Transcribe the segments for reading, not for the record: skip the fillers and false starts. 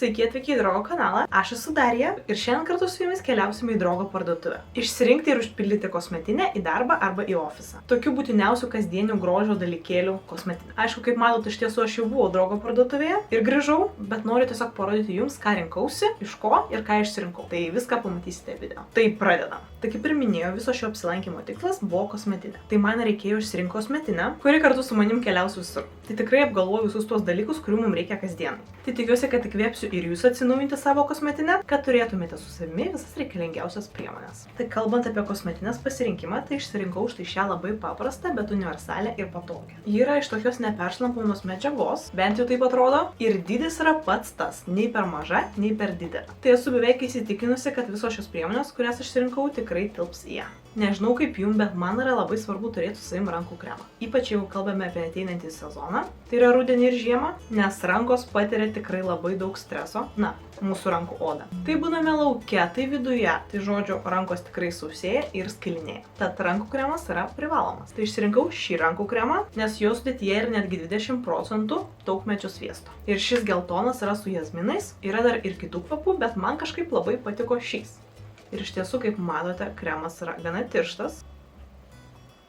Sveiki atvykę į Drogo kanalą, aš esu Darija ir šiandien kartu su jumis keliausime į Drogo parduotuvę. Išsirinkti ir užpildyti kosmetinę į darbą arba į ofisą. Tokių būtiniausių kasdienių grožio dalykėlių kosmetinė. Aišku, kaip matote, iš tiesų aš jau buvau Drogo parduotuvėje ir grįžau, bet noriu tiesiog parodyti jums, ką rinkausi, iš ko ir ką išsirinkau. Tai viską pamatysite video. Tai pradedam. Tai kaip ir minėjau, viso šio apsilankimo tikslas buvo kosmetinė. Tai man reikėjo išsirinkti kosmetinę, kuri kartu su manim keliaus visur. Tai tikrai apgalvoju visus tuos dalykus, kurių mums reikia kasdienai. Tai tikiuosi, kad įkvėpsiu ir jūs atsinaujinti savo kosmetinę, kad turėtumėte su savimi visas reikalingiausias priemonės. Tai kalbant apie kosmetinės pasirinkimą, tai išsirinkau štai šią labai paprastą, bet universalę ir patogią. Ji yra iš tokios neperšlampamos medžiagos, bent jau taip atrodo, ir dydis yra pats tas, nei per maža, nei per didelė. Tai esu beveik įsitikinusi, kad visos šios priemonės, kurias išsirinkau, tikrai tilps į ją. Nežinau kaip jums, bet man yra labai svarbu turėti su savim rankų kremą. Ypač jeigu kalbame apie ateinantį sezoną, tai yra rudenį ir žiemą, nes rankos patiria tikrai labai daug streso, mūsų rankų oda. Tai būname lauke, tai viduje, tai žodžiu, rankos tikrai sausėja ir skilinėja. Tad rankų kremas yra privalomas. Tai išsirinkau šį rankų kremą, nes jo sudėtyje yra netgi 20% taukmečio sviesto. Ir šis geltonas yra su jazminais, yra dar ir kitų kvapų, bet man kažkaip labai patiko šis. Ir iš tiesų, kaip matote, kremas yra gana tirštas,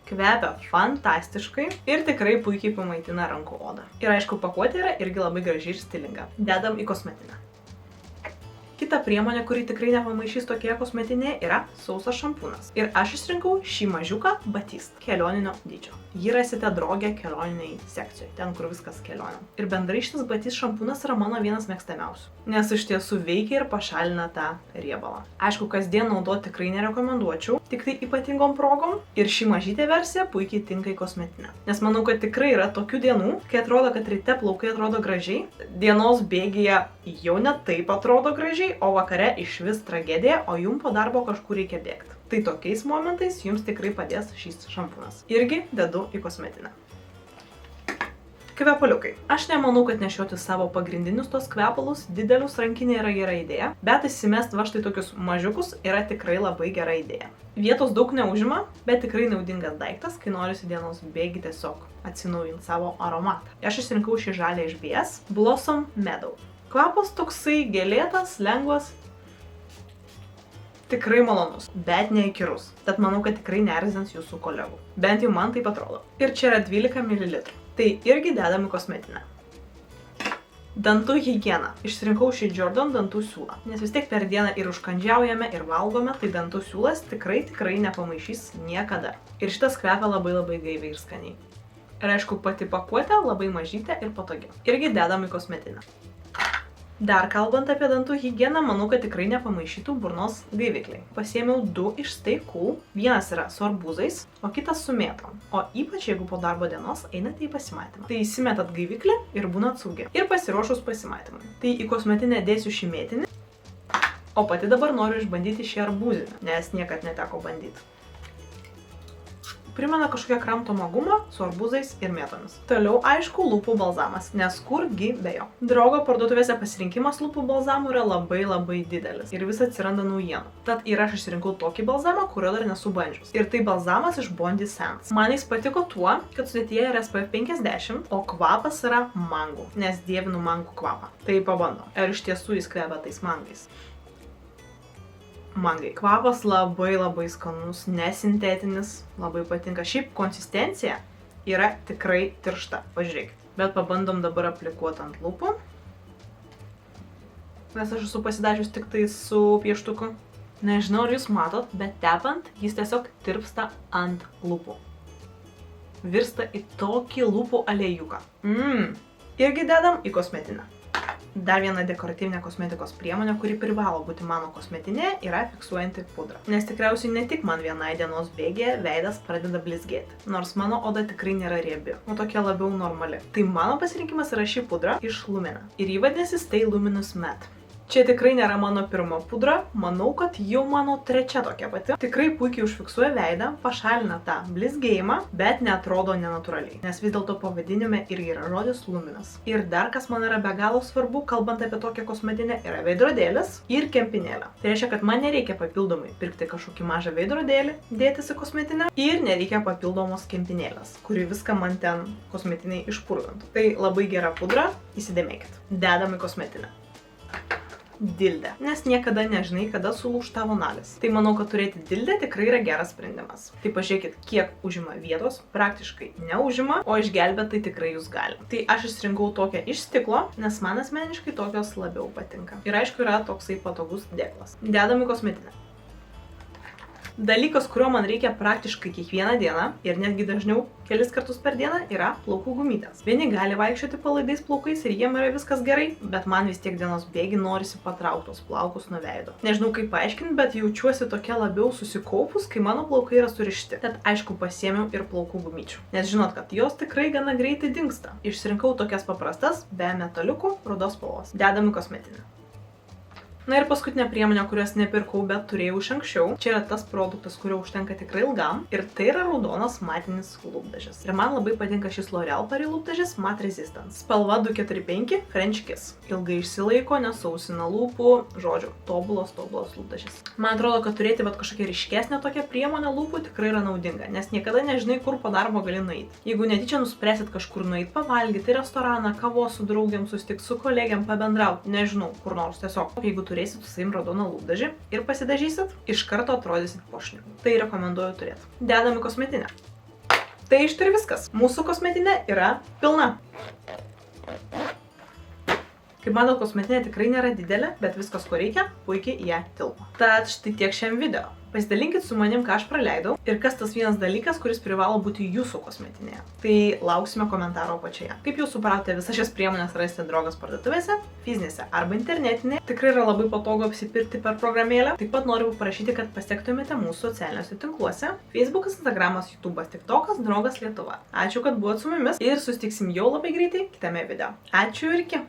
kvepia fantastiškai ir tikrai puikiai pamaitina rankų odą. Ir aišku, pakuotė yra irgi labai graži ir stilinga. Dedam į kosmetinę. Kita priemonė, kuri tikrai nepamaišys tokioje kosmetinėje, yra sausas šampūnas. Ir aš išrinkau šį mažiuką Batiste kelioninio dydžio. Jį rasite Droge kelioniniai sekcijoje, ten kur viskas kelionė. Ir bendrai šitas Batiste šampūnas yra mano vienas mėgstamiausių, nes iš tiesų veikia ir pašalina tą riebalą. Aišku, kasdien naudoti tikrai nerekomenduočiau, tik tai ypatingom progom, ir ši mažytė versija puikiai tinka į kosmetinę. Nes manau, kad tikrai yra tokių dienų, kai atrodo, kad ryte plaukai atrodo gražiai, dienos bėgyje jau ne taip atrodo gražiai, o vakare išvis tragedija, o jums po darbo kažkur reikia bėgti. Tai tokiais momentais jums tikrai padės šis šampūnas. Irgi dedu į kosmetinę. Kvepaliukai. Aš nemanau, kad nešioti savo pagrindinius tos kvepalus didelius rankinė yra gera idėja, bet įsimest va štai tokius mažiukus yra tikrai labai gera idėja. Vietos daug neužima, bet tikrai naudingas daiktas, kai norisi dienos bėgi tiesiog atsinaujinti savo aromatą. Aš išsirinkau šį žalį iš BS Blossom Meadow. Kvapas toksai gėlėtas, lengvas, tikrai malonus, bet neįkyrus. Tad manau, kad tikrai neerzins jūsų kolegų. Bent jau man taip atrodo. Ir čia yra 12 ml. Tai irgi dedam į kosmetinę. Dantų higiena. Išsirinkau šį Jordan dantų siūlą. Nes vis tiek per dieną ir užkandžiaujame, ir valgome, tai dantų siūlas tikrai nepamaišys niekada. Ir šitas kvepia labai gaiviai ir skaniai. Ir aišku, pati pakuotė labai mažytė ir patogi. Irgi dedam į kosmetinę. Dar kalbant apie dantų higieną, manau, kad tikrai nepamaišytų burnos gaivikliai. Pasiėmiau 2 iš Stay Cool, vienas yra su arbūzais, o kitas su mėtom. O ypač jeigu po darbo dienos einate į pasimatymą. Tai įsimetat gaiviklį ir būnat saugi. Ir pasiruošus pasimatymui. Tai į kosmetinę dėsiu šį mėtinį, o pati dabar noriu išbandyti šį arbūzinį, nes niekad neteko bandyti. Primena kažkokią kramtomą gumą su arbūzais ir mėtomis. Toliau, aišku, lūpų balzamas, nes kurgi be jo. Drogo parduotuvėse pasirinkimas lūpų balzamų yra labai didelis ir vis atsiranda naujienų. Tad ir aš išsirinkau tokį balzamą, kurio dar nesu bandžius. Ir tai balzamas iš Bondi Sands. Man jis patiko tuo, kad sudėtyje yra SPF 50, o kvapas yra mangų, nes dievinu mangų kvapą. Tai pabandom. Ar iš tiesų jis kvepia tais mangais? Mangai. Kvapas labai skanus, nesintetinis, labai patinka. Šiaip konsistencija yra tikrai tiršta, pažiūrėkit. Bet pabandom dabar aplikuoti ant lūpų. Nes aš esu pasidažius tik tai su pieštuku. Nežinau, ar jūs matot, bet tepant jis tiesiog tirpsta ant lūpų. Virsta į tokį lūpų aliejuką. Irgi dedam į kosmetinę. Dar viena dekoratyvinė kosmetikos priemonė, kuri privalo būti mano kosmetinė, yra fiksuojanti pudra. Nes tikriausiai ne tik man vienai dienos bėgėje veidas pradeda blizgėti. Nors mano oda tikrai nėra riebi, o tokia labiau normali. Tai mano pasirinkimas yra ši pudra iš Lumina. Ir ji vadinasi Stay Luminous Matte. Čia tikrai nėra mano pirma pudra, manau, kad jau mano trečia tokia pati. Tikrai puikiai užfiksuoja veidą, pašalina tą blizgėjimą, bet neatrodo nenatūraliai. Nes vis dėlto pavadinime irgi yra žodis luminas. Ir dar kas man yra be galo svarbu, kalbant apie tokią kosmetinę, yra veidrodėlis ir kempinėlė. Tai reiškia, kad man nereikia papildomai pirkti kažkokį mažą veidrodėlį, dėtis į kosmetinę ir nereikia papildomos kempinėlės, kuri viską man ten kosmetiniai išpurvintų. Tai labai gera pudra, įsidėmėkit. Dedam į kosmetinę. Dildę, nes niekada nežinai, kada sulūš tavo nagas. Tai manau, kad turėti dildę tikrai yra geras sprendimas. Tai pažiūrėkit, kiek užima vietos, praktiškai neužima, o išgelbėti tai tikrai jūs gali. Tai aš išsirinkau tokią iš stiklo, nes man asmeniškai tokios labiau patinka. Ir aišku, yra toksai patogus dėklas. Dedam į kosmetinę. Dalykas, kurio man reikia praktiškai kiekvieną dieną ir netgi dažniau kelis kartus per dieną, yra plaukų gumytės. Vieni gali vaikščioti palaidais plaukais ir jiem yra viskas gerai, bet man vis tiek dienos bėgi norisi patrauktos plaukus nuo veido. Nežinau kaip paaiškinti, bet jaučiuosi tokia labiau susikaupus, kai mano plaukai yra surišti. Tad aišku pasiėmiau ir plaukų gumyčių. Nes žinot, kad jos tikrai gana greitai dingsta. Išsirinkau tokias paprastas, be metaliukų, rudos spalvos. Dedam į kosmetinę. Na ir paskutinė priemonė, kurios nepirkau, bet turėjau iš anksčiau. Čia yra tas produktas, kurio užtenka tikrai ilgam. Ir tai yra raudonas matinis lūpdažis. Ir man labai patinka šis L'Oreal Paris lūpdažis Matte Resistance. Spalva 245 French Kiss. Ilgai išsilaiko, nesausina lūpų. Žodžiu, tobulas lūpdažis. Man atrodo, kad turėti kažkokią ryškesnę tokią priemonę lūpų tikrai yra naudinga, nes niekada nežinai, kur po darbo gali nueiti. Jeigu netyčia nuspręsit kažkur nueiti pavalgyti, restoraną, kavos su draugiam, susitikti su kolegiam, pabendrauti, nežinau, kur nors tiesiog. Jeigu turėsit su savim raudoną lūpdažį ir pasidažysit, iš karto atrodysit puošniai. Tai rekomenduoju turėti. Dedam į kosmetinę. Tai iš tai ir viskas. Mūsų kosmetinė yra pilna. Kaip manot, kosmetinė tikrai nėra didelė, bet viskas, ko reikia, puikiai į ją tilpo. Tad štai tiek šiam video. Pasidalinkit su manim, ką aš praleidau ir kas tas vienas dalykas, kuris privalo būti jūsų kosmetinėje. Tai lauksime komentaro apačioje. Kaip jūs supratote, visas šias priemonės rasite drogos parduotuvėse, fizinėse arba internetinėje. Tikrai yra labai patogu apsipirkti per programėlę. Taip pat noriu paprašyti, kad pasiektumėte mūsų socialiniuose tinkluose. Facebookas, Instagramas, YouTube'as, TikTokas, Drogas Lietuva. Ačiū, kad buvot su mumis ir susitiksim jau labai greitai kitame video. Ačiū ir iki.